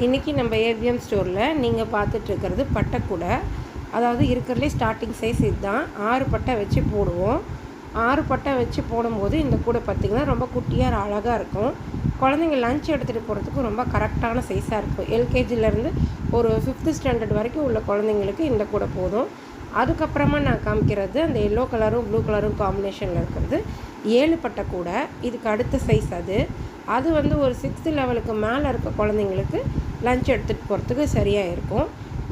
இன்றைக்கி நம்ம ஏவிஎம் ஸ்டோரில் நீங்கள் பார்த்துட்ருக்கிறது பட்டைக்கூடை. அதாவது இருக்கிறதுலே ஸ்டார்டிங் சைஸ் இதுதான். 6 பட்டை வச்சு போடுவோம். 6 பட்டை வச்சு போடும்போது இந்த கூடை பார்த்திங்கன்னா ரொம்ப குட்டியாக அழகாக இருக்கும். குழந்தைங்க லஞ்ச் எடுத்துகிட்டு போகிறதுக்கு ரொம்ப கரெக்டான சைஸாக இருக்கும். எல்கேஜிலேருந்து ஒரு 5th ஸ்டாண்டர்ட் வரைக்கும் உள்ள குழந்தைங்களுக்கு இந்த கூடை போதும். அதுக்கப்புறமா நான் காமிக்கிறது அந்த எல்லோ கலரும் ப்ளூ கலரும் காம்பினேஷனில் இருக்கிறது 7 பட்டை கூடை. இதுக்கு அடுத்த சைஸ் அது வந்து ஒரு 6th லெவலுக்கு மேலே இருக்க குழந்தைங்களுக்கு லஞ்ச் எடுத்துகிட்டு போகிறதுக்கு சரியாக இருக்கும்.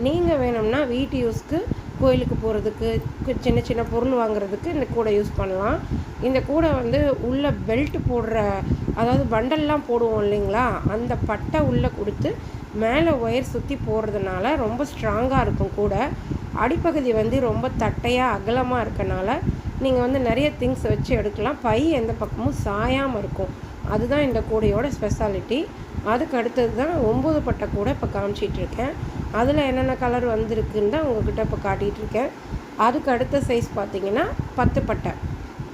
நீங்கள் வேணும்னா வீட்டு யூஸ்க்கு, கோயிலுக்கு போகிறதுக்கு, சின்ன சின்ன பொருள் வாங்குறதுக்கு இந்த கூடை யூஸ் பண்ணலாம். இந்த கூடை வந்து உள்ள பெல்ட் போடுற, அதாவது பண்டல்லாம் போடுவோம் இல்லைங்களா, அந்த பட்டை உள்ளே கொடுத்து மேலே ஒயர் சுற்றி போடுறதுனால ரொம்ப ஸ்ட்ராங்காக இருக்கும் கூடை. அடிப்பகுதி வந்து ரொம்ப தட்டையாக அகலமாக இருக்கனால நீங்கள் வந்து நிறைய திங்ஸ் வச்சு எடுக்கலாம். பை எந்த பக்கமும் சாயாமல் இருக்கும். அதுதான் இந்த கூடையோட ஸ்பெஷாலிட்டி. அதுக்கு அடுத்தது தான் 9 பட்டை கூடை இப்போ காமிச்சிட்ருக்கேன். அதில் என்னென்ன கலர் வந்திருக்குன்னு தான் உங்கள்கிட்ட இப்போ காட்டிகிட்ருக்கேன். அதுக்கு அடுத்த சைஸ் பார்த்திங்கன்னா 10 பட்டை.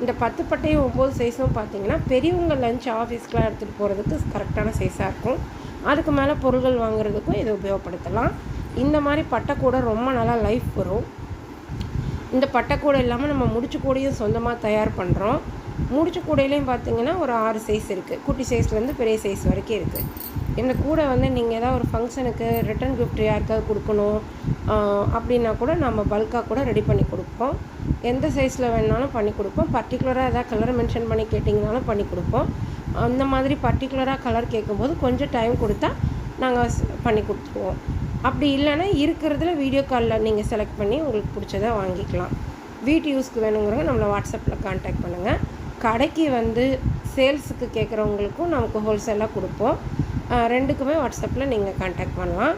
இந்த 10 பட்டையும் 9 சைஸும் பார்த்திங்கன்னா பெரியவங்க லஞ்ச் ஆஃபீஸ்க்கெலாம் எடுத்துகிட்டு போகிறதுக்கு கரெக்டான சைஸாக இருக்கும். அதுக்கு மேலே பொருள்கள் வாங்குறதுக்கும் இதை உபயோகப்படுத்தலாம். இந்த மாதிரி பட்டை கூடை ரொம்ப நல்லா லைஃப் வரும். இந்த பட்டை கூடை இல்லாமல் நம்ம முடிச்சு கூடையும் சொந்தமாக தயார் பண்ணுறோம். முடிச்சு கூடையிலையும் பார்த்திங்கன்னா ஒரு 6 சைஸ் இருக்குது. குட்டி சைஸ்லேருந்து பெரிய சைஸ் வரைக்கும் இருக்குது. இந்த கூடை வந்து நீங்கள் ஏதாவது ஒரு ஃபங்க்ஷனுக்கு ரிட்டன் கிஃப்ட் யாருக்காவது கொடுக்கணும் அப்படின்னா கூட நம்ம பல்காக கூட ரெடி பண்ணி கொடுப்போம். எந்த சைஸில் வேணாலும் பண்ணி கொடுப்போம். பர்டிகுலராக எதாவது கலர் மென்ஷன் பண்ணி கேட்டிங்கனாலும் பண்ணி கொடுப்போம். அந்த மாதிரி பர்டிகுலராக கலர் கேட்கும்போது கொஞ்சம் டைம் கொடுத்தா நாங்கள் பண்ணி கொடுத்துருவோம். அப்படி இல்லைன்னா இருக்கிறதுல வீடியோ காலில் நீங்கள் செலக்ட் பண்ணி உங்களுக்கு பிடிச்சதை வாங்கிக்கலாம். வீட்டு யூஸ்க்கு வேணுங்கிறவங்க நம்மளை வாட்ஸ்அப்பில் கான்டாக்ட் பண்ணுங்கள். கடைக்கு வந்து சேல்ஸுக்கு கேட்குறவங்களுக்கும் நமக்கு ஹோல்சேலாக கொடுப்போம். ரெண்டுக்குமே வாட்ஸ்அப்பில் நீங்கள் கான்டாக்ட் பண்ணலாம்.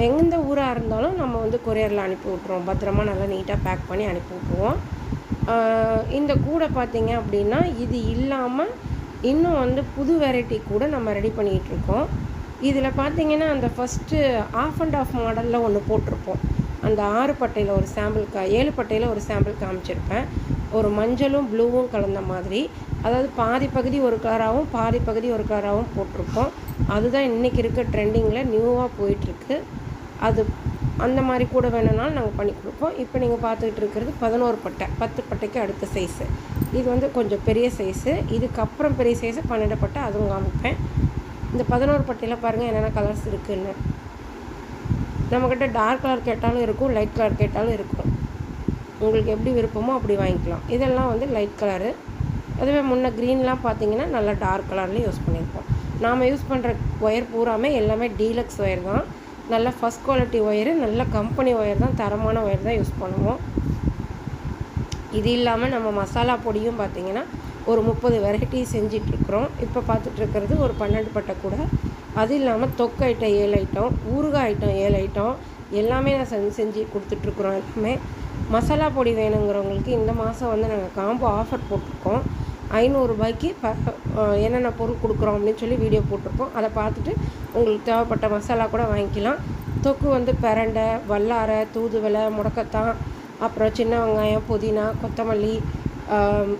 எந்த ஊராக இருந்தாலும் நம்ம வந்து கொரியரில் அனுப்பி விட்ருவோம். பத்திரமா நல்லா நீட்டாக பேக் பண்ணி அனுப்பி விட்ருவோம். இந்த கூடை பார்த்திங்க அப்படின்னா இது இல்லாமல் இன்னும் வந்து புது வெரைட்டி கூட நம்ம ரெடி பண்ணிகிட்ருக்கோம். இதில் பார்த்திங்கன்னா அந்த ஃபஸ்ட்டு ஆஃப் அண்ட் ஆஃப் மாடலில் ஒன்று போட்டிருப்போம். அந்த 6 பட்டையில் ஒரு சாம்பிள் 7 பட்டையில் ஒரு சாம்பிள் காமிச்சிருப்பேன். ஒரு மஞ்சளும் ப்ளூவும் கலந்த மாதிரி, அதாவது பாதி பகுதி ஒரு கலராகவும் பாதி பகுதி ஒரு கலராகவும் போட்டிருப்போம். அதுதான் இன்றைக்கி இருக்க ட்ரெண்டிங்கில் நியூவாக போயிட்டுருக்கு. அது அந்த மாதிரி கூட வேணும்னாலும் நாங்கள் பண்ணி கொடுப்போம். இப்போ நீங்கள் பார்த்துக்கிட்டு இருக்கிறது 11 பட்டை, 10 பட்டைக்கு அடுத்த சைஸு. இது வந்து கொஞ்சம் பெரிய சைஸு. இதுக்கப்புறம் பெரிய சைஸு 12 பட்டை, அதுவும் காமிப்பேன். இந்த 11 பட்டையில் பாருங்கள் என்னென்ன கலர்ஸ் இருக்குதுன்னு. நம்மக்கிட்ட டார்க் கலர் கேட்டாலும் இருக்கும், லைட் கலர் கேட்டாலும் இருக்கும். உங்களுக்கு எப்படி விருப்பமோ அப்படி வாங்கிக்கலாம். இதெல்லாம் வந்து லைட் கலரு. அதுவே முன்ன க்ரீன்லாம் பார்த்தீங்கன்னா நல்லா டார்க் கலர்லேயும் யூஸ் பண்ணியிருப்போம். நாம் யூஸ் பண்ணுற ஒயர் பூராமே எல்லாமே டீலக்ஸ் ஒயர் தான். நல்ல ஃபஸ்ட் குவாலிட்டி ஒயரு, நல்ல கம்பெனி ஒயர் தான், தரமான ஒயர் தான் யூஸ் பண்ணுவோம். இது இல்லாமல் நம்ம மசாலா பொடியும் பார்த்திங்கன்னா ஒரு 30 வெரைட்டி செஞ்சிட்ருக்குறோம். இப்போ பார்த்துட்ருக்கிறது ஒரு 12 பட்டை கூட. அது இல்லாமல் தொக்கு ஐட்டம் 7 ஐட்டம், ஊறுகாய் ஐட்டம் 7 ஐட்டம் எல்லாமே நான் செஞ்சு கொடுத்துட்ருக்குறோம். எல்லாமே மசாலா பொடி வேணுங்கிறவங்களுக்கு இந்த மாதம் வந்து நாங்கள் காம்போ ஆஃபர் போட்டிருக்கோம். 500 ரூபாய்க்கு என்னென்ன பொருள் கொடுக்குறோம் அப்படின்னு சொல்லி வீடியோ போட்டிருக்கோம். அதை பார்த்துட்டு உங்களுக்கு தேவைப்பட்ட மசாலா கூட வாங்கிக்கலாம். தொக்கு வந்து பிரண்டை, வல்லாரை, தூதுவளை, முடக்கத்தான், அப்புறம் சின்ன வெங்காயம், புதினா, கொத்தமல்லி,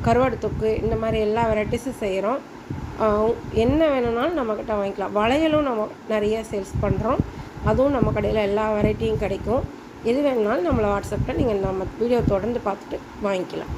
கருவாடு தொக்கு, இந்த மாதிரி எல்லா வெரைட்டிஸும் செய்கிறோம். என்ன வேணும்னாலும் நம்மக்கிட்ட வாங்கிக்கலாம். வளையலும் நம்ம நிறைய சேல்ஸ் பண்ணுறோம். அதுவும் நம்ம கடையில் எல்லா வெரைட்டியும் கிடைக்கும். எது வேணுனாலும் நம்மளை வாட்ஸ்அப்பில் நீங்கள் நம்ம வீடியோ தொடர்ந்து பார்த்துட்டு வாங்கிக்கலாம்.